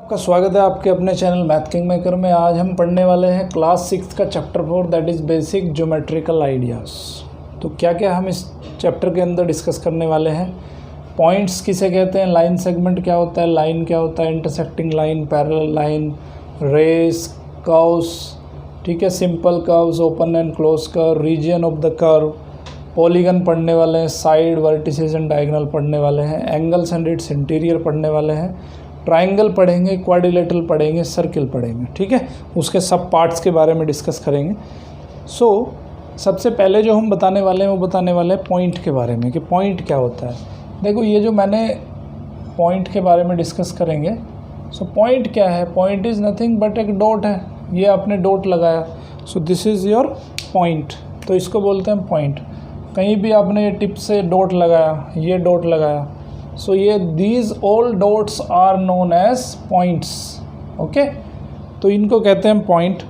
आपका स्वागत है आपके अपने चैनल मैथ किंग मेकर में। आज हम पढ़ने वाले हैं क्लास 6 का chapter 4 that is basic geometrical ideas. तो क्या क्या हम इस चैप्टर के अंदर डिस्कस करने वाले हैं। पॉइंट्स किसे कहते हैं, लाइन सेगमेंट क्या होता है, लाइन क्या होता है, intersecting line, parallel line, rays, curves, ठीक है, simple curves, open and close curve, region of the curve, polygon पढ़ने वाले हैं, साइड, वर्टिसेस एंड डायगोनल पढ़ने वाले हैं, एंगल्स एंड इट्स इंटीरियर पढ़ने वाले हैं, ट्राइंगल पढ़ेंगे, क्वाड्रिलेटरल पढ़ेंगे, सर्किल पढ़ेंगे, ठीक है। उसके सब पार्ट्स के बारे में डिस्कस करेंगे। सबसे पहले जो हम बताने वाले हैं वो बताने वाले हैं पॉइंट के बारे में कि पॉइंट क्या होता है। देखो ये जो मैंने पॉइंट के बारे में डिस्कस करेंगे। पॉइंट क्या है, पॉइंट इज़ नथिंग बट एक डॉट है, ये आपने डॉट लगाया, दिस इज़ योर पॉइंट, तो इसको बोलते हैं पॉइंट। कहीं भी आपने ये टिप से डॉट लगाया, ये डॉट लगाया, ये these all dots are known as points, okay. तो इनको कहते हैं पॉइंट।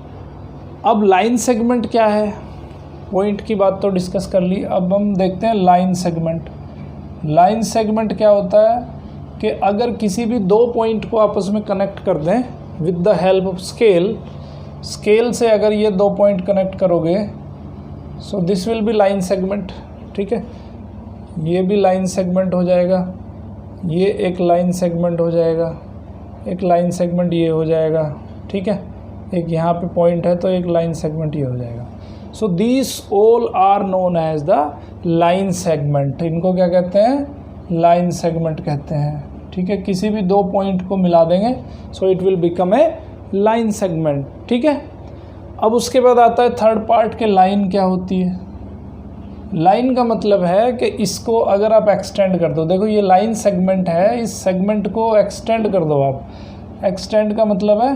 अब लाइन सेगमेंट क्या है, पॉइंट की बात तो डिस्कस कर ली, अब हम देखते हैं लाइन सेगमेंट। लाइन सेगमेंट क्या होता है कि अगर किसी भी दो पॉइंट को आपस में कनेक्ट कर दें with the help of scale से अगर ये दो पॉइंट कनेक्ट करोगे, this will be line segment, ठीक है। ये भी लाइन सेगमेंट हो जाएगा, ये एक लाइन सेगमेंट हो जाएगा, एक लाइन सेगमेंट ये हो जाएगा, ठीक है। एक यहाँ पे पॉइंट है तो एक लाइन सेगमेंट ये हो जाएगा। These all are known as the line segment. इनको क्या कहते हैं, लाइन सेगमेंट कहते हैं, ठीक है। किसी भी दो पॉइंट को मिला देंगे it will become a line segment, ठीक है। अब उसके बाद आता है थर्ड पार्ट के लाइन क्या होती है। लाइन का मतलब है कि इसको अगर आप एक्सटेंड कर दो, देखो ये लाइन सेगमेंट है, इस सेगमेंट को एक्सटेंड कर दो आप। एक्सटेंड का मतलब है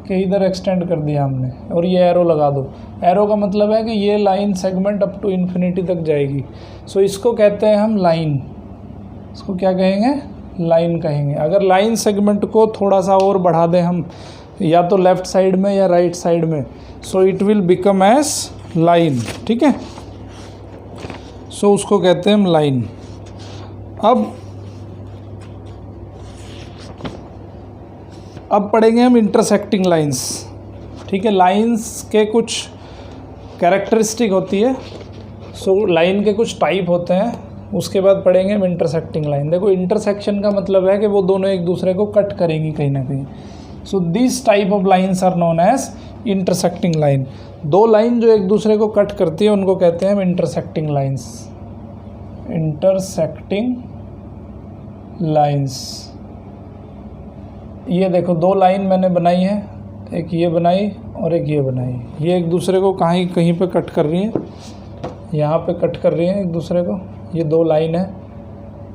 कि इधर एक्सटेंड कर दिया हमने और ये एरो लगा दो। एरो का मतलब है कि ये line segment up to infinity तक जाएगी। इसको कहते हैं हम लाइन, इसको क्या कहेंगे, लाइन कहेंगे। अगर लाइन सेगमेंट को थोड़ा सा और बढ़ा दें हम, या तो लेफ़्ट साइड में या राइट साइड में, it will become as line, ठीक है। उसको कहते हैं हम लाइन। अब पढ़ेंगे हम इंटरसेक्टिंग लाइंस, ठीक है। लाइंस के कुछ कैरेक्टरिस्टिक होती है, लाइन के कुछ टाइप होते हैं, उसके बाद पढ़ेंगे हम इंटरसेक्टिंग लाइन। देखो इंटरसेक्शन का मतलब है कि वो दोनों एक दूसरे को कट करेंगी कहीं ना कहीं। This type of lines are known as intersecting line. दो लाइन जो एक दूसरे को कट करती है उनको कहते हैं हम इंटरसेक्टिंग लाइंस। इंटरसेक्टिंग लाइंस, ये देखो दो लाइन मैंने बनाई है, एक ये बनाई और एक ये बनाई, ये एक दूसरे को कहीं पे कट कर रही हैं, यहाँ पे कट कर रही हैं एक दूसरे को। ये दो लाइन है,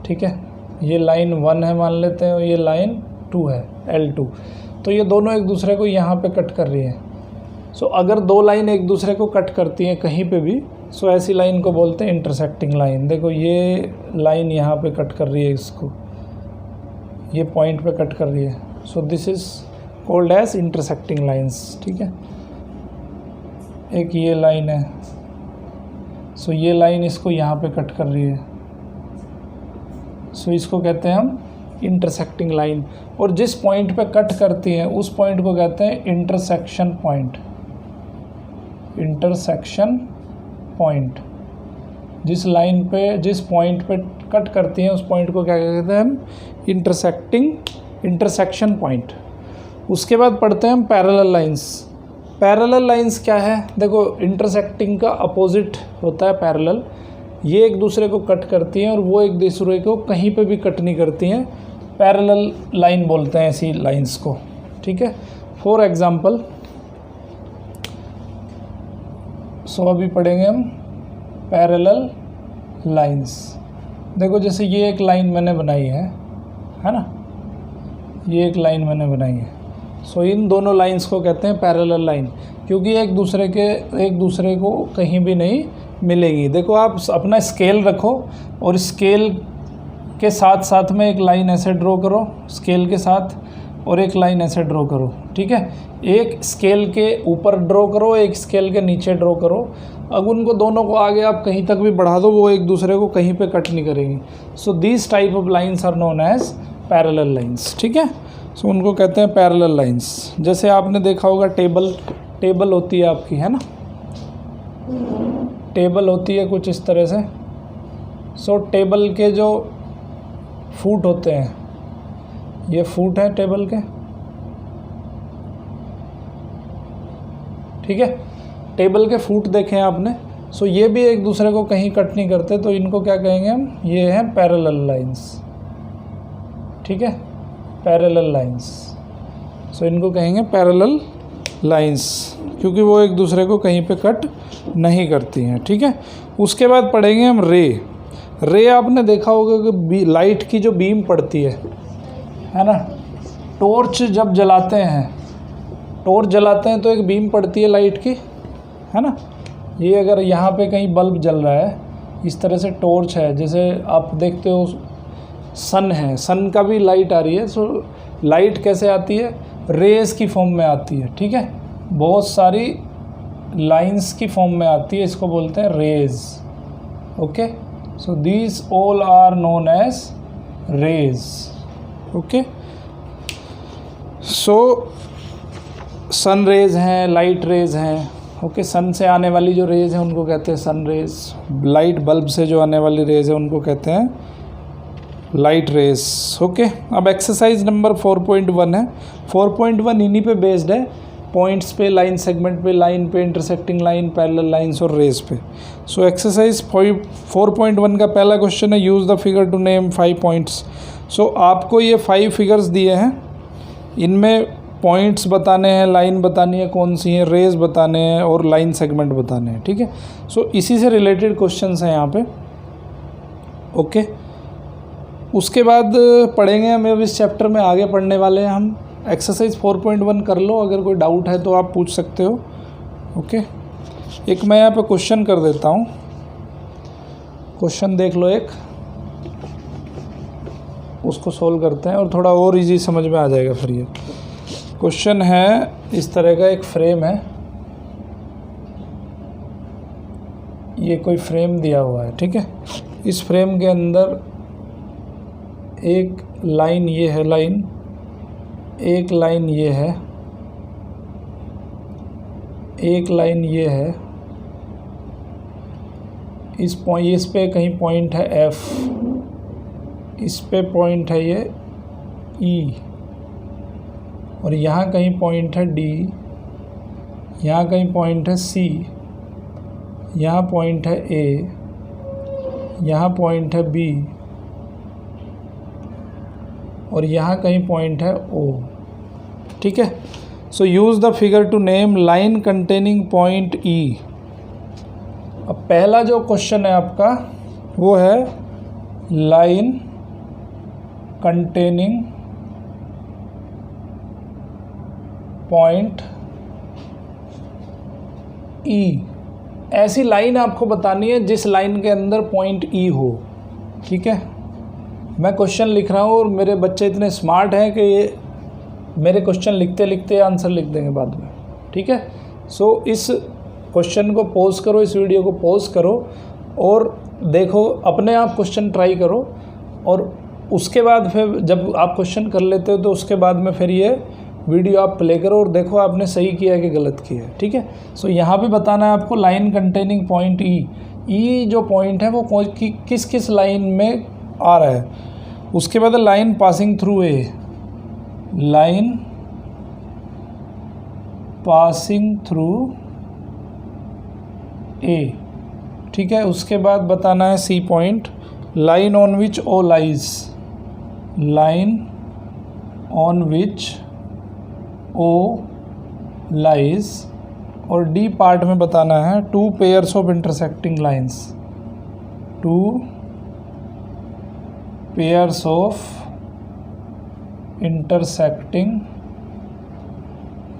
ठीक है। ये लाइन 1 है मान लेते हैं और ये लाइन 2 है, L2। तो ये दोनों एक दूसरे को यहाँ पे कट कर रही हैं। अगर दो लाइन एक दूसरे को कट करती हैं कहीं पे भी, ऐसी लाइन को बोलते हैं इंटरसेक्टिंग लाइन। देखो ये लाइन यहाँ पे कट कर रही है, इसको ये पॉइंट पे कट कर रही है, this is called as intersecting lines, ठीक है। एक ये लाइन है, ये लाइन इसको यहाँ पे कट कर रही है, इसको कहते हैं हम इंटरसेक्टिंग लाइन। और जिस पॉइंट पे कट करती है उस पॉइंट को कहते हैं इंटरसेक्शन पॉइंट। इंटरसेक्शन पॉइंट, जिस लाइन पे जिस पॉइंट पे कट करती हैं उस पॉइंट को क्या कहते हैं हम, इंटरसेक्शन पॉइंट। उसके बाद पढ़ते हैं हम पैरेलल लाइंस। पैरेलल लाइंस क्या है, देखो इंटरसेक्टिंग का अपोजिट होता है पैरेलल। ये एक दूसरे को कट करती हैं और वो एक दूसरे को कहीं पे भी कट नहीं करती हैं, पैरेलल लाइन बोलते हैं ऐसी लाइंस को, ठीक है। फॉर एग्जांपल, अभी पढ़ेंगे हम पैरेलल लाइंस। देखो जैसे ये एक लाइन मैंने बनाई है ना, ये एक लाइन मैंने बनाई है, इन दोनों लाइंस को कहते हैं पैरेलल लाइन, क्योंकि एक दूसरे को कहीं भी नहीं मिलेगी। देखो आप अपना स्केल रखो और स्केल के साथ साथ में एक लाइन ऐसे ड्रॉ करो, स्केल के साथ, और एक लाइन ऐसे ड्रॉ करो, ठीक है। एक स्केल के ऊपर ड्रॉ करो, एक स्केल के नीचे ड्रॉ करो। अब उनको दोनों को आगे आप कहीं तक भी बढ़ा दो, वो एक दूसरे को कहीं पे कट नहीं करेंगी। These type of lines are known as parallel lines, ठीक है। सो उनको कहते हैं पैरेलल लाइंस। जैसे आपने देखा होगा टेबल होती है आपकी, है ना, टेबल होती है कुछ इस तरह से। सो टेबल के जो फुट होते हैं, ये फुट है टेबल के, ठीक है, टेबल के फुट देखे आपने। सो ये भी एक दूसरे को कहीं कट नहीं करते, तो इनको क्या कहेंगे हम, ये हैं पैरेलल लाइंस, ठीक है, पैरेलल लाइंस। सो इनको कहेंगे पैरेलल लाइंस, क्योंकि वो एक दूसरे को कहीं पे कट नहीं करती हैं, ठीक है। उसके बाद पढ़ेंगे हम रे आपने देखा होगा कि लाइट की जो बीम पड़ती है ना, टॉर्च जब जलाते हैं तो एक बीम पड़ती है लाइट की, है ना। ये अगर यहाँ पे कहीं बल्ब जल रहा है, इस तरह से टॉर्च है, जैसे आप देखते हो सन है, सन का भी लाइट आ रही है। सो लाइट कैसे आती है, रेज़ की फॉर्म में आती है, ठीक है, बहुत सारी लाइंस की फॉर्म में आती है, इसको बोलते हैं rays. Okay, so these all are known as rays. Okay, so sun rays हैं, लाइट रेज हैं। ओके, सन से आने वाली जो रेज हैं उनको कहते हैं सन रेज, लाइट बल्ब से जो आने वाली रेज है उनको कहते हैं लाइट रेज। ओके, अब एक्सरसाइज नंबर 4.1 है। 4.1 इन्हीं पे बेस्ड है, पॉइंट्स पे, लाइन सेगमेंट पे, लाइन पे, इंटरसेक्टिंग लाइन, पैरेलल लाइंस और रेज पे। सो एक्सरसाइज 4.1 का पहला क्वेश्चन है, use the figure to name 5 points. So आपको ये 5 फिगर्स दिए हैं, इनमें पॉइंट्स बताने हैं, लाइन बतानी है कौन सी है, रेज बताने हैं और लाइन सेगमेंट बताने हैं, ठीक है। सो इसी से रिलेटेड क्वेश्चंस हैं यहाँ पे। ओके, उसके बाद पढ़ेंगे हम, अब इस चैप्टर में आगे पढ़ने वाले हैं हम। एक्सरसाइज 4.1 कर लो, अगर कोई डाउट है तो आप पूछ सकते हो। ओके, एक मैं यहाँ पे क्वेश्चन कर देता हूँ, क्वेश्चन देख लो एक, उसको सोल्व करते हैं और थोड़ा और इजी समझ में आ जाएगा फिर। ये क्वेश्चन है, इस तरह का एक फ्रेम है, ये कोई फ्रेम दिया हुआ है, ठीक है। इस फ्रेम के अंदर एक लाइन ये है, एक लाइन ये है, एक लाइन ये है, इस पे कहीं पॉइंट है F, इस पे पॉइंट है ये E, और यहाँ कहीं पॉइंट है D, यहाँ कहीं पॉइंट है C, यहाँ पॉइंट है A, यहाँ पॉइंट है B, और यहाँ कहीं पॉइंट है O, ठीक है। So use the figure to name line containing point E। अब पहला जो क्वेश्चन है आपका वो है लाइन कंटेनिंग पॉइंट E। ऐसी लाइन आपको बतानी है जिस लाइन के अंदर पॉइंट E हो, ठीक है। मैं क्वेश्चन लिख रहा हूँ और मेरे बच्चे इतने स्मार्ट हैं कि ये मेरे क्वेश्चन लिखते लिखते आंसर लिख देंगे बाद में, ठीक है। सो इस क्वेश्चन को पॉज करो, इस वीडियो को पॉज करो और देखो, अपने आप क्वेश्चन ट्राई करो, और उसके बाद फिर जब आप क्वेश्चन कर लेते हो तो उसके बाद में फिर ये वीडियो आप प्ले करो और देखो आपने सही किया है कि गलत किया है, ठीक है। सो यहाँ पे बताना है आपको लाइन कंटेनिंग पॉइंट ई जो पॉइंट है वो किस किस लाइन में आ रहा है। उसके बाद line passing through A, line passing through A, ठीक है। उसके बाद बताना है C point, line on which O lies, line on which O lies, और डी पार्ट में बताना है 2 pairs of intersecting lines, 2 pairs of intersecting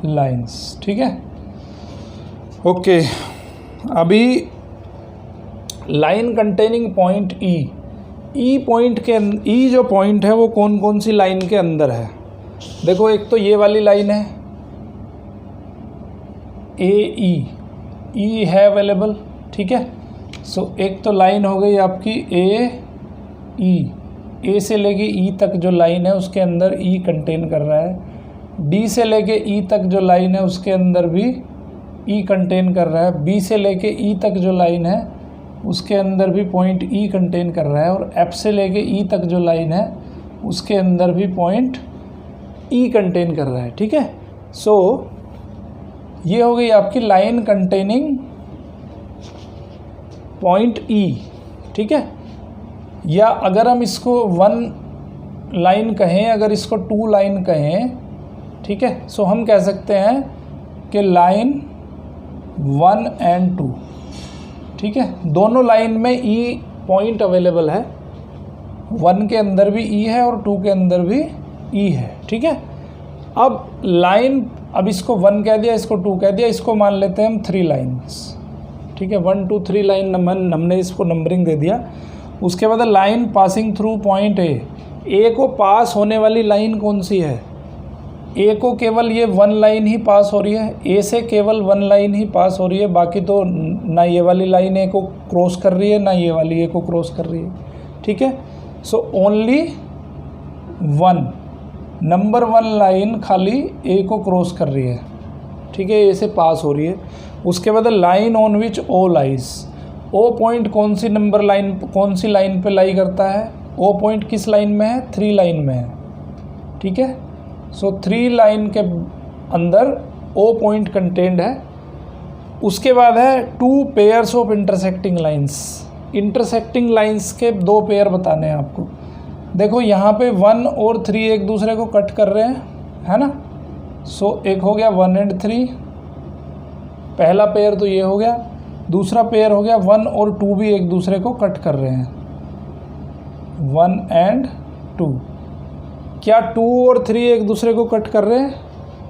lines, ठीक है। ओके, अभी line containing point E point के ई जो पॉइंट है वो कौन कौन सी लाइन के अंदर है। देखो, एक तो ये वाली लाइन है ई है अवेलेबल, ठीक है। सो एक तो लाइन हो गई आपकी ए ई, ए से लेके ई तक जो लाइन है उसके अंदर ई कंटेन कर रहा है, डी से लेके ई तक जो लाइन है उसके अंदर भी ई कंटेन कर रहा है, बी से लेके ई तक जो लाइन है उसके अंदर भी पॉइंट ई कंटेन कर रहा है, और एफ से लेके ई तक जो लाइन है उसके अंदर भी पॉइंट ई कंटेन कर रहा है। ठीक है, सो ये हो गई आपकी लाइन कंटेनिंग पॉइंट ई। ठीक है, या अगर हम इसको 1 लाइन कहें, अगर इसको 2 लाइन कहें, ठीक है, सो हम कह सकते हैं कि लाइन 1 and 2। ठीक है, दोनों लाइन में ई पॉइंट अवेलेबल है, 1 के अंदर भी ई है और 2 के अंदर भी ई है। ठीक है, अब लाइन, अब इसको 1 कह दिया, इसको 2 कह दिया, इसको मान लेते हैं हम 3 लाइन्स। ठीक है, 1 2 3 लाइन हमने इसको नंबरिंग दे दिया। उसके बाद line passing through point A को पास होने वाली लाइन कौन सी है? ए को केवल ये 1 लाइन ही पास हो रही है, ए से केवल 1 लाइन ही पास हो रही है, बाकी तो ना ये वाली लाइन ए को क्रॉस कर रही है ना ये वाली ए को क्रॉस कर रही है। ठीक है, सो ओनली 1 नंबर 1 लाइन खाली ए को क्रॉस कर रही है। ठीक है, ए से पास हो रही है। उसके बाद line on which O lies, O point कौन सी नंबर लाइन, कौन सी लाइन पे लाई करता है? ओ पॉइंट किस लाइन में है? 3 लाइन में है। ठीक है, सो 3 लाइन के अंदर ओ पॉइंट कंटेंड है। उसके बाद है 2 pairs of intersecting lines. Intersecting lines के 2 पेयर बताने हैं आपको। देखो यहाँ पे 1 और 3 एक दूसरे को कट कर रहे हैं, है ना। सो एक हो गया 1 and 3, पहला पेयर तो ये हो गया। दूसरा पेयर हो गया 1 और 2 भी एक दूसरे को कट कर रहे हैं, 1 and 2। क्या 2 और 3 एक दूसरे को कट कर रहे हैं?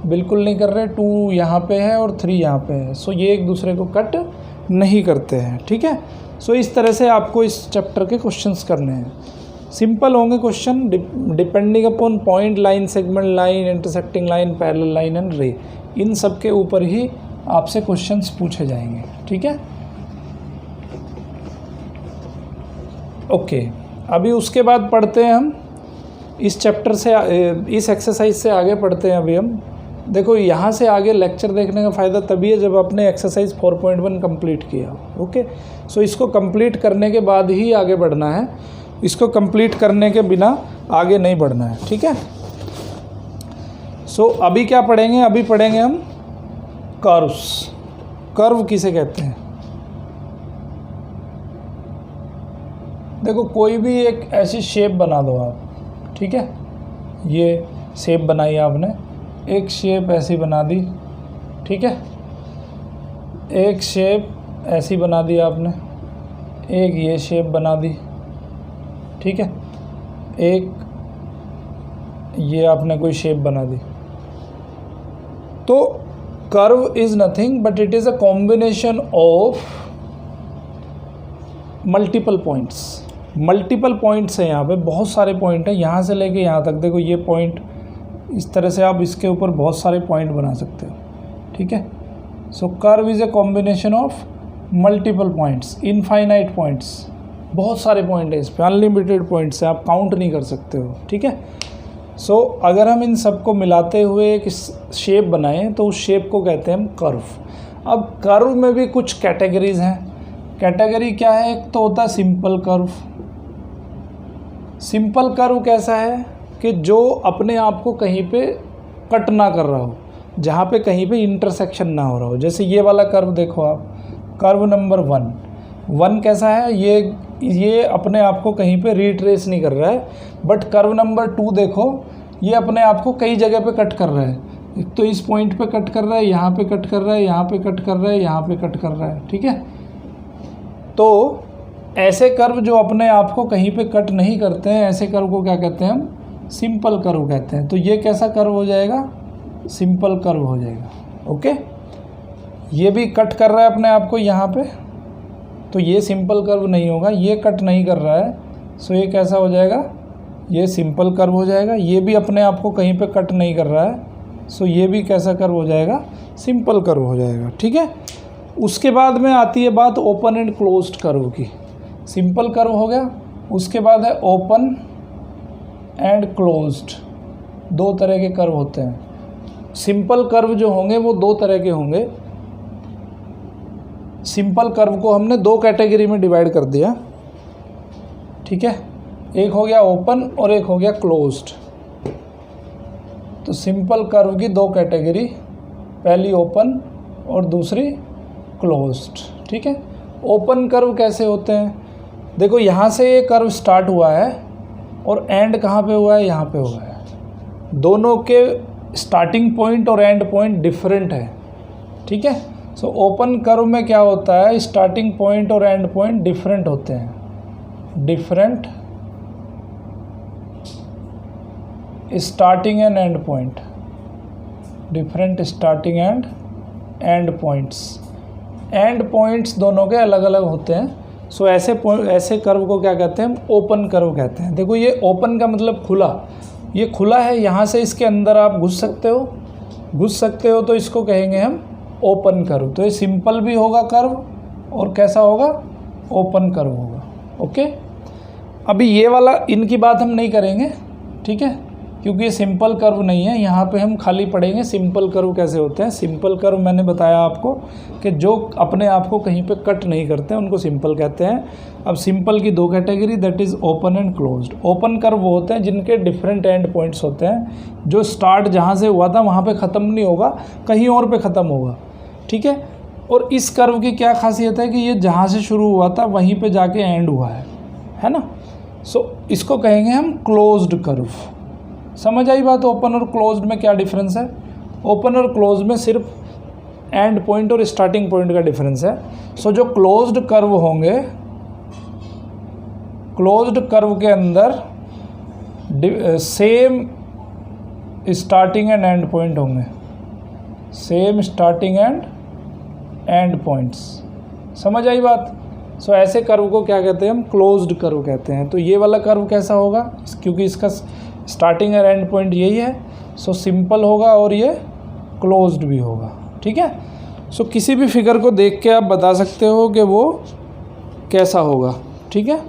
बिल्कुल नहीं कर रहे। 2 यहाँ पे है और 3 यहाँ पे है, सो ये एक दूसरे को कट नहीं करते हैं। ठीक है, सो इस तरह से आपको इस चैप्टर के क्वेश्चंस करने हैं। सिंपल होंगे question, depending upon point, line, segment line, intersecting line, parallel line and रे, इन सब के ऊपर ही आपसे क्वेश्चंस पूछे जाएंगे। ठीक है, ओके। अभी उसके बाद पढ़ते हैं हम इस चैप्टर से, इस एक्सरसाइज से आगे पढ़ते हैं अभी हम। देखो यहाँ से आगे लेक्चर देखने का फ़ायदा तभी है जब आपने एक्सरसाइज 4.1 कंप्लीट किया। ओके, सो इसको कंप्लीट करने के बाद ही आगे बढ़ना है, इसको कंप्लीट करने के बिना आगे नहीं बढ़ना है। ठीक है, सो अभी क्या पढ़ेंगे? अभी पढ़ेंगे हम कर्व्स। कर्व किसे कहते हैं? देखो कोई भी एक ऐसी शेप बना दो आप। ठीक है, ये शेप बनाई आपने, एक शेप ऐसी बना दी। ठीक है, एक शेप ऐसी बना दी आपने, एक ये शेप बना दी। ठीक है, एक ये आपने कोई शेप बना दी। तो curve is nothing but it is a combination of multiple points. Multiple points हैं, यहाँ पे बहुत सारे पॉइंट हैं, यहाँ से लेके यहाँ तक। देखो ये पॉइंट, इस तरह से आप इसके ऊपर बहुत सारे पॉइंट बना सकते हो। ठीक है, so curve is a combination of multiple points, infinite points, बहुत सारे पॉइंट है इस पर, अनलिमिटेड पॉइंट्स हैं, आप काउंट नहीं कर सकते हो। ठीक है, सो अगर हम इन सबको मिलाते हुए एक शेप बनाएं तो उस शेप को कहते हैं हम कर्व। अब कर्व में भी कुछ कैटेगरीज हैं। कैटेगरी क्या है? एक तो होता है सिंपल कर्व। सिंपल कर्व कैसा है कि जो अपने आप को कहीं पे कट ना कर रहा हो, जहाँ पे कहीं पे इंटरसेक्शन ना हो रहा हो। जैसे ये वाला कर्व देखो आप, कर्व नंबर 1 कैसा है? ये अपने आप को कहीं पे रिट्रेस नहीं कर रहा है। बट कर्व नंबर 2 देखो, ये अपने आप को कई जगह पे कट कर रहा है। एक तो इस पॉइंट पे कट कर रहा है, यहाँ पे कट कर रहा है, यहाँ पे कट कर रहा है, यहाँ पे कट कर रहा है। ठीक है, तो ऐसे कर्व जो अपने आप को कहीं पे कट नहीं करते हैं, ऐसे कर्व को क्या कहते हैं? हम सिंपल कर्व कहते हैं। तो ये कैसा कर्व हो जाएगा? सिंपल कर्व हो जाएगा। ओके, ये भी कट कर रहा है अपने आप को यहाँ पे, तो ये सिंपल कर्व नहीं होगा। ये कट नहीं कर रहा है, सो ये कैसा हो जाएगा? ये सिंपल कर्व हो जाएगा। ये भी अपने आप को कहीं पे कट नहीं कर रहा है, सो ये भी कैसा कर्व हो जाएगा? सिंपल कर्व हो जाएगा। ठीक है, उसके बाद में आती है बात ओपन एंड क्लोज्ड कर्व की। सिंपल कर्व हो गया, उसके बाद है ओपन एंड क्लोज्ड, दो तरह के कर्व होते हैं। सिंपल कर्व जो होंगे वो दो तरह के होंगे। सिंपल कर्व को हमने दो कैटेगरी में डिवाइड कर दिया, ठीक है, एक हो गया ओपन और एक हो गया क्लोज्ड। तो सिंपल कर्व की दो कैटेगरी, पहली ओपन और दूसरी क्लोज्ड, ठीक है। ओपन कर्व कैसे होते हैं, देखो यहाँ से ये कर्व स्टार्ट हुआ है और एंड कहाँ पे हुआ है, यहाँ पे हुआ है। दोनों के स्टार्टिंग पॉइंट और एंड पॉइंट डिफरेंट है, ठीक है। सो ओपन कर्व में क्या होता है, स्टार्टिंग पॉइंट और एंड पॉइंट डिफरेंट होते हैं, different starting and end point, different starting and end points, and points दोनों के अलग अलग होते हैं। सो ऐसे कर्व को क्या कहते हैं, ओपन कर्व कहते हैं। देखो ये ओपन का मतलब खुला, ये खुला है, यहाँ से इसके अंदर आप घुस सकते हो, तो इसको कहेंगे हम ओपन कर्व। तो ये सिंपल भी होगा कर्व और कैसा होगा, ओपन कर्व होगा, ओके। अभी ये वाला इनकी बात हम नहीं करेंगे, ठीक है, क्योंकि ये सिंपल कर्व नहीं है। यहाँ पे हम खाली पढ़ेंगे सिंपल कर्व कैसे होते हैं। सिंपल कर्व मैंने बताया आपको कि जो अपने आप को कहीं पे कट नहीं करते उनको सिंपल कहते हैं। अब सिंपल की दो category, that is open and closed. Open curve वो होते हैं जिनके डिफरेंट एंड पॉइंट्स होते हैं, जो स्टार्ट जहाँ से हुआ था वहाँ पे ख़त्म नहीं होगा, कहीं और पे ख़त्म होगा, ठीक है। और इस कर्व की क्या खासियत है कि ये जहाँ से शुरू हुआ था वहीं पे जाके एंड हुआ है ना। सो इसको कहेंगे हम क्लोज्ड कर्व। समझ आई बात, ओपन और क्लोज्ड में क्या डिफरेंस है। ओपन और क्लोज्ड में सिर्फ एंड पॉइंट और स्टार्टिंग पॉइंट का डिफरेंस है। सो जो क्लोज्ड कर्व होंगे, क्लोज्ड कर्व के अंदर same starting and end point होंगे, same starting and end points. समझ आई बात। सो ऐसे कर्व को क्या कहते हैं हम, क्लोज्ड कर्व कहते हैं। तो ये वाला कर्व कैसा होगा, क्योंकि इसका स्टार्टिंग और एंड पॉइंट यही है, सो सिंपल होगा और ये क्लोज्ड भी होगा, ठीक है। सो किसी भी फिगर को देख के आप बता सकते हो कि वो कैसा होगा, ठीक है।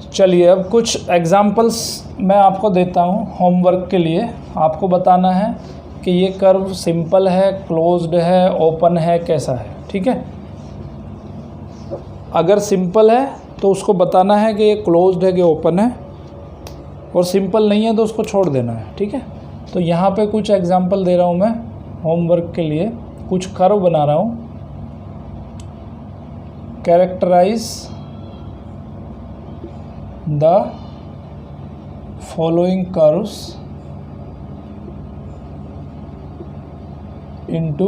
चलिए अब कुछ एग्जांपल्स मैं आपको देता हूँ होमवर्क के लिए। आपको बताना है कि ये कर्व सिंपल है, क्लोज्ड है, ओपन है, कैसा है, ठीक है। अगर सिंपल है तो उसको बताना है कि ये क्लोज्ड है कि ओपन है, और सिंपल नहीं है तो उसको छोड़ देना है, ठीक है। तो यहाँ पे कुछ एग्जांपल दे रहा हूँ मैं होमवर्क के लिए, कुछ कर्व बना रहा हूँ। Characterize the following curves into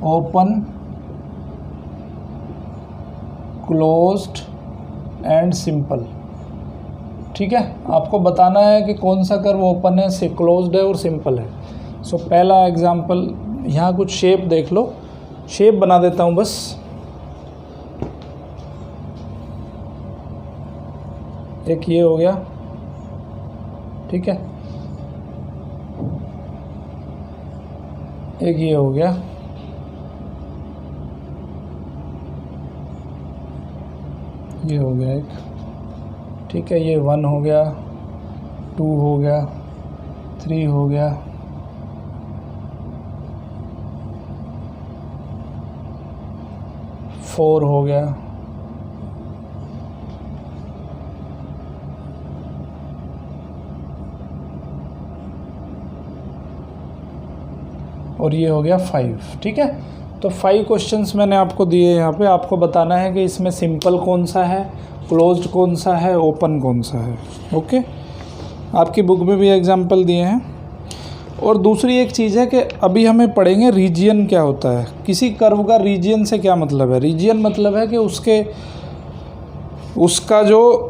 open, closed and simple, ठीक है। आपको बताना है कि कौन सा कर्व ओपन है, से क्लोज्ड है और सिंपल है। सो पहला एग्जांपल, यहाँ कुछ शेप देख लो, शेप बना देता हूँ बस। एक ये हो गया, ठीक है, एक ये हो गया, ये हो गया एक, ठीक है। ये 1 हो गया, 2 हो गया, 3 हो गया, 4 हो गया, और ये हो गया 5, ठीक है। तो 5 क्वेश्चंस मैंने आपको दिए यहाँ पे। आपको बताना है कि इसमें सिंपल कौन सा है, क्लोज्ड कौन सा है, ओपन कौन सा है, ओके। आपकी बुक में भी एग्जांपल दिए हैं। और दूसरी एक चीज़ है कि अभी हमें पढ़ेंगे रीजियन क्या होता है। किसी कर्व का रीजियन से क्या मतलब है। रीजियन मतलब है कि उसका जो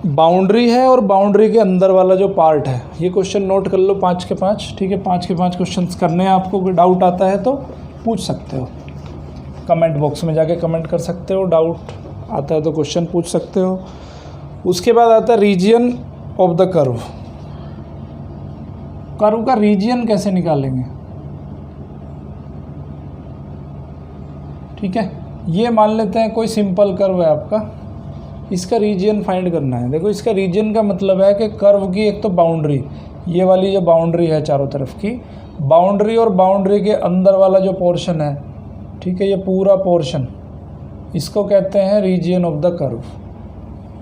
बाउंड्री है और बाउंड्री के अंदर वाला जो पार्ट है। ये क्वेश्चन नोट कर लो 5 के 5, ठीक है। 5 के 5 क्वेश्चन करने हैं आपको। कोई डाउट आता है तो पूछ सकते हो, कमेंट बॉक्स में जाके कमेंट कर सकते हो। डाउट आता है तो क्वेश्चन पूछ सकते हो। उसके बाद आता है region of the curve. Curve का रीजियन कैसे निकालेंगे, ठीक है। ये मान लेते हैं कोई सिंपल कर्व है आपका, इसका रीजन फाइंड करना है। देखो इसका रीजन का मतलब है कि कर्व की एक तो बाउंड्री, ये वाली जो बाउंड्री है चारों तरफ की बाउंड्री, और बाउंड्री के अंदर वाला जो पोर्शन है, ठीक है, ये पूरा पोर्शन, इसको कहते हैं रीजन ऑफ द कर्व।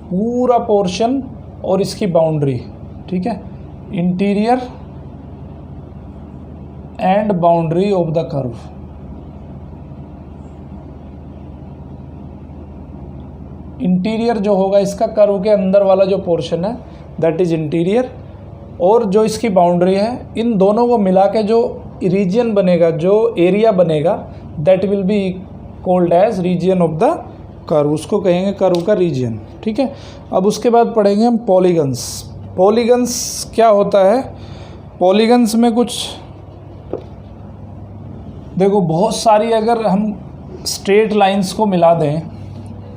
पूरा पोर्शन और इसकी बाउंड्री, ठीक है, interior and boundary of the curve. Interior जो होगा इसका, कर्व के अंदर वाला जो पोर्शन है दैट इज इंटीरियर, और जो इसकी बाउंड्री है, इन दोनों को मिला के जो रीजन बनेगा, जो एरिया बनेगा, that will be called as region of the curve, उसको कहेंगे कर्व का रीजन। ठीक है, अब उसके बाद पढ़ेंगे हम पॉलीगन्स। पॉलीगन्स क्या होता है? पॉलीगन्स में कुछ देखो, बहुत सारी अगर हम स्ट्रेट लाइंस को मिला दें,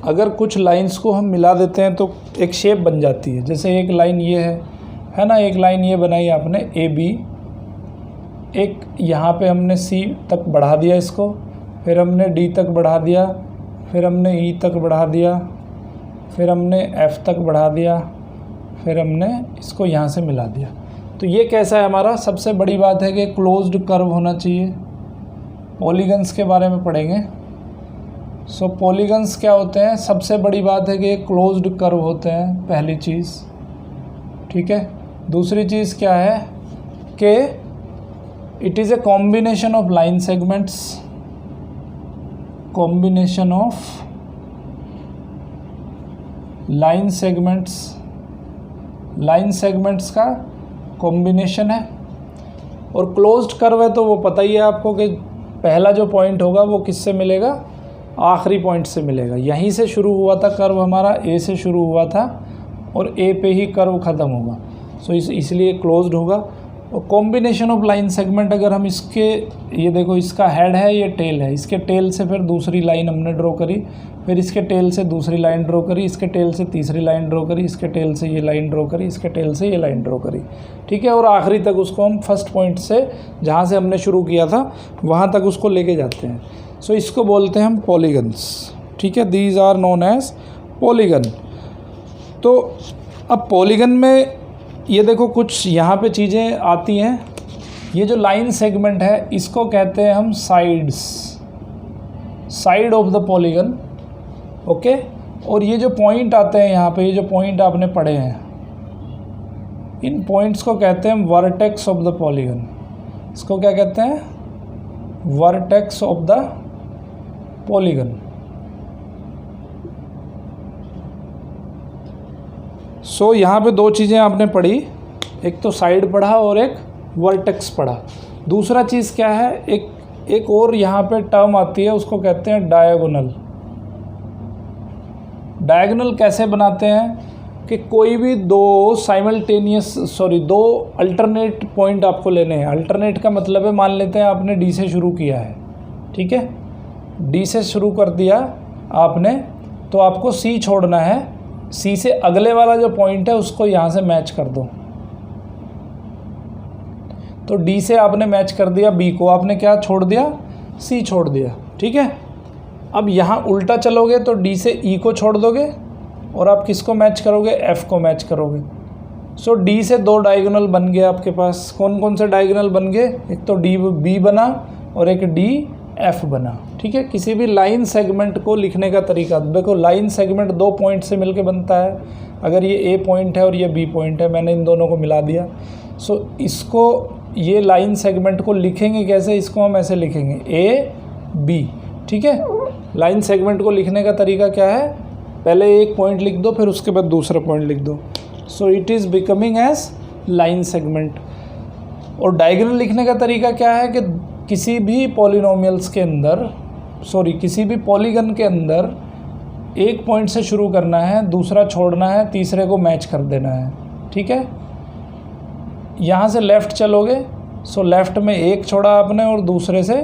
अगर कुछ लाइंस को हम मिला देते हैं तो एक शेप बन जाती है। जैसे एक लाइन ये है ना, एक लाइन ये बनाई आपने ए बी, एक यहाँ पे हमने सी तक बढ़ा दिया इसको, फिर हमने डी तक बढ़ा दिया, फिर हमने ई तक बढ़ा दिया, फिर हमने एफ तक बढ़ा दिया, फिर हमने इसको यहाँ से मिला दिया। तो ये कैसा है हमारा? सबसे बड़ी बात है कि क्लोज्ड कर्व होना चाहिए। पॉलीगन्स के बारे में पढ़ेंगे। सो पॉलीगन्स क्या होते हैं? सबसे बड़ी बात है कि क्लोज्ड कर्व होते हैं, पहली चीज़। ठीक है, दूसरी चीज़ क्या है कि it is a combination of line segments, combination of line segments, line segments का कॉम्बिनेशन है। और क्लोज्ड कर्व है तो वो पता ही है आपको कि पहला जो पॉइंट होगा वो किससे मिलेगा? आखिरी पॉइंट से मिलेगा। यहीं से शुरू हुआ था कर्व हमारा, ए से शुरू हुआ था और ए पे ही कर्व ख़त्म होगा। सो इसलिए क्लोज्ड होगा। और कॉम्बिनेशन ऑफ लाइन सेगमेंट, अगर हम इसके, ये देखो इसका हेड है, ये टेल है, इसके टेल से फिर दूसरी लाइन हमने ड्रॉ करी, फिर इसके टेल से दूसरी लाइन ड्रॉ करी, इसके टेल से तीसरी लाइन ड्रॉ करी, इसके टेल से ये लाइन ड्रॉ करी, इसके टेल से ये लाइन ड्रॉ करी। ठीक है, और आखिरी तक उसको हम फर्स्ट पॉइंट से, जहाँ से हमने शुरू किया था वहाँ तक उसको लेके जाते हैं। सो इसको बोलते हैं हम पॉलीगन्स। ठीक है, these are known as polygon. तो अब पॉलीगन में ये देखो कुछ यहाँ पे चीज़ें आती हैं। ये जो लाइन सेगमेंट है इसको कहते हैं हम sides, side of the polygon. Okay, और ये जो पॉइंट आते हैं यहाँ पे, ये जो पॉइंट आपने पढ़े हैं, इन पॉइंट्स को कहते हैं वर्टेक्स ऑफ द पॉलीगन। इसको क्या कहते हैं? Vertex of the polygon. So यहाँ पे दो चीज़ें आपने पढ़ी, एक तो साइड पढ़ा और एक वर्टेक्स पढ़ा। दूसरा चीज़ क्या है? एक और यहाँ पे टर्म आती है, उसको कहते हैं डायगोनल। डायगोनल कैसे बनाते हैं कि कोई भी दो दो अल्टरनेट पॉइंट आपको लेने हैं। अल्टरनेट का मतलब है, मान लेते हैं आपने डी से शुरू किया है, ठीक है, डी से शुरू कर दिया आपने, तो आपको सी छोड़ना है। सी से अगले वाला जो पॉइंट है उसको यहाँ से मैच कर दो। तो डी से आपने मैच कर दिया बी को, आपने क्या छोड़ दिया? सी छोड़ दिया। ठीक है, अब यहाँ उल्टा चलोगे तो डी से ई को छोड़ दोगे और आप किसको मैच करोगे? एफ को मैच करोगे। सो डी से दो डायगोनल बन गए आपके पास। कौन कौन से डायगोनल बन गए? एक तो डी बी बना और एक डी एफ बना। ठीक है, किसी भी लाइन सेगमेंट को लिखने का तरीका देखो, लाइन सेगमेंट दो पॉइंट से मिलके बनता है। अगर ये ए पॉइंट है और ये बी पॉइंट है, मैंने इन दोनों को मिला दिया। सो इसको, ये लाइन सेगमेंट को लिखेंगे कैसे? इसको हम ऐसे लिखेंगे ए बी। ठीक है, लाइन सेगमेंट को लिखने का तरीका क्या है? पहले एक पॉइंट लिख दो, फिर उसके बाद दूसरा पॉइंट लिख दो। So it is becoming as line segment. और डायगोनल लिखने का तरीका क्या है कि किसी भी पॉलिनोमियल्स के अंदर, किसी भी पॉलीगन के अंदर एक पॉइंट से शुरू करना है, दूसरा छोड़ना है, तीसरे को मैच कर देना है। ठीक है, यहाँ से लेफ़्ट चलोगे, सो लेफ़्ट में एक छोड़ा आपने और दूसरे से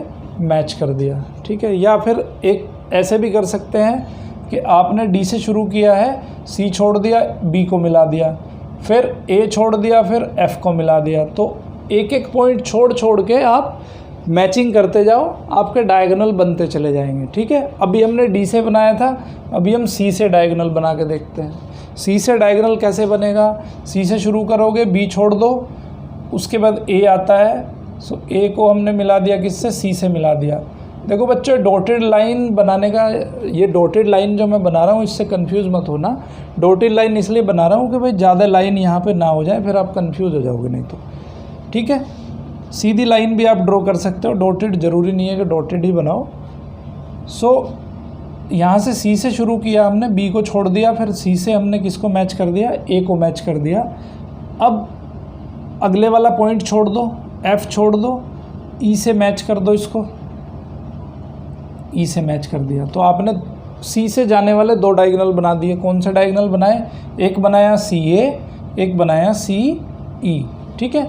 मैच कर दिया। ठीक है, या फिर एक ऐसे भी कर सकते हैं कि आपने डी से शुरू किया है, सी छोड़ दिया, बी को मिला दिया, फिर ए छोड़ दिया, फिर एफ को मिला दिया। तो एक एक पॉइंट छोड़ छोड़ के आप मैचिंग करते जाओ, आपके डायगोनल बनते चले जाएंगे। ठीक है, अभी हमने डी से बनाया था, अभी हम सी से डायगोनल बना के देखते हैं। सी से डायगोनल कैसे बनेगा, सी से शुरू करोगे, बी छोड़ दो, उसके बाद ए आता है, सो ए को हमने मिला दिया किससे, सी से मिला दिया। देखो बच्चों, डॉटेड लाइन बनाने का, ये डॉटेड लाइन जो मैं बना रहा हूँ इससे कंफ्यूज मत होना। डॉटेड लाइन इसलिए बना रहा हूँ कि भाई ज़्यादा लाइन यहाँ पे ना हो जाए, फिर आप कंफ्यूज हो जाओगे नहीं तो। ठीक है, सीधी लाइन भी आप ड्रॉ कर सकते हो, डॉटेड ज़रूरी नहीं है कि डॉटेड ही बनाओ। सो यहाँ से सी से शुरू किया हमने, बी को छोड़ दिया, फिर सी से हमने किसको मैच कर दिया, ए को मैच कर दिया। अब अगले वाला पॉइंट छोड़ दो, एफ छोड़ दो, ई से मैच कर दो इसको, ई से मैच कर दिया। तो आपने सी से जाने वाले दो डायगोनल बना दिए। कौन से डायगोनल बनाए, एक बनाया सी ए, एक बनाया सी ई। ठीक है,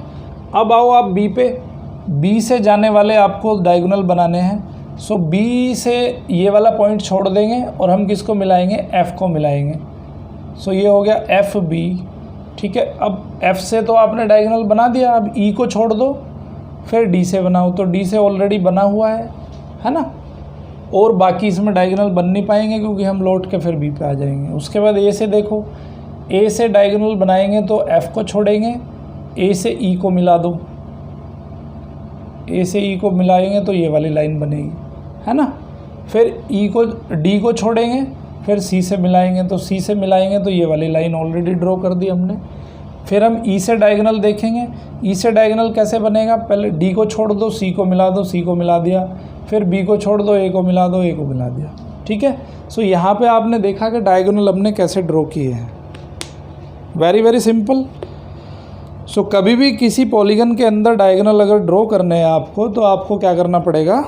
अब आओ आप बी पे, बी से जाने वाले आपको डायगोनल बनाने हैं। सो बी से ये वाला पॉइंट छोड़ देंगे और हम किसको मिलाएंगे, एफ़ को मिलाएंगे। सो ये हो गया एफ बी। ठीक है, अब एफ से तो आपने डायगोनल बना दिया, अब ई को छोड़ दो, फिर डी से बनाओ। तो डी से ऑलरेडी बना हुआ है ना, और बाकी इसमें डायगोनल बन नहीं पाएंगे क्योंकि हम लौट के फिर बी पे आ जाएंगे। उसके बाद ए से देखो, ए से डायगोनल बनाएंगे तो एफ़ को छोड़ेंगे, ए से ई को मिला दो, ए से ई को मिलाएंगे तो ये वाली लाइन बनेगी, है ना। फिर ई को, डी को छोड़ेंगे, फिर सी से मिलाएंगे, तो सी से मिलाएंगे तो ये वाली लाइन ऑलरेडी ड्रॉ कर दी हमने। फिर हम ई से डायगोनल देखेंगे, ई से डायगोनल कैसे बनेगा, पहले डी को छोड़ दो, सी को मिला दो, सी को मिला दिया, फिर बी को छोड़ दो, ए को मिला दो, ए को मिला दिया। ठीक है, सो यहाँ पे आपने देखा कि डायगोनल हमने कैसे ड्रॉ किए हैं। Very very simple. सो कभी भी किसी पॉलीगन के अंदर डायगोनल अगर ड्रॉ करने हैं आपको, तो आपको क्या करना पड़ेगा,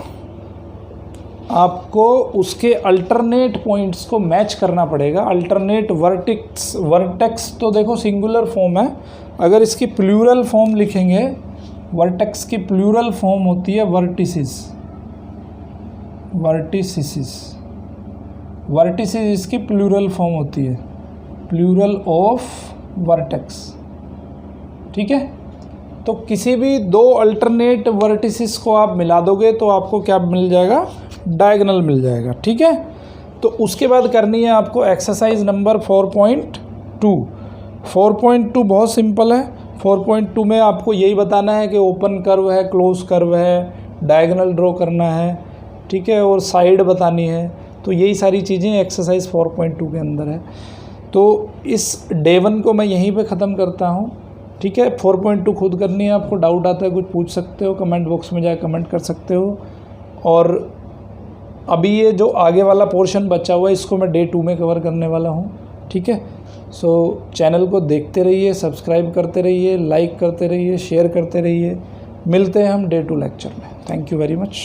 आपको उसके अल्टरनेट पॉइंट्स को मैच करना पड़ेगा। अल्टरनेट वर्टेक्स, वर्टेक्स तो देखो सिंगुलर फॉर्म है, अगर इसकी प्लूरल फॉर्म लिखेंगे, वर्टेक्स की प्लूरल फॉर्म होती है वर्टिसिस, वर्टिसिस, वर्टिसिस इसकी प्लूरल फॉर्म होती है, प्लूरल ऑफ वर्टेक्स। ठीक है, तो किसी भी दो अल्टरनेट वर्टिसिस को आप मिला दोगे तो आपको क्या मिल जाएगा, डायगोनल मिल जाएगा। ठीक है, तो उसके बाद करनी है आपको एक्सरसाइज नंबर 4.2। 4.2 बहुत सिंपल है। 4.2 में आपको यही बताना है कि ओपन कर्व है, क्लोज कर्व है, डायगोनल ड्रॉ करना है, ठीक है, और साइड बतानी है। तो यही सारी चीज़ें एक्सरसाइज 4.2 के अंदर है। तो इस डे 1 को मैं यहीं पे ख़त्म करता हूँ। ठीक है, 4.2 खुद करनी है, आपको डाउट आता है कुछ पूछ सकते हो, कमेंट बॉक्स में जाकर कमेंट कर सकते हो। और अभी ये जो आगे वाला पोर्शन बचा हुआ है इसको मैं डे 2 में कवर करने वाला हूँ। ठीक है, सो चैनल को देखते रहिए, सब्सक्राइब करते रहिए, लाइक करते रहिए, शेयर करते रहिए। मिलते हैं हम डे 2 लेक्चर में। Thank you very much.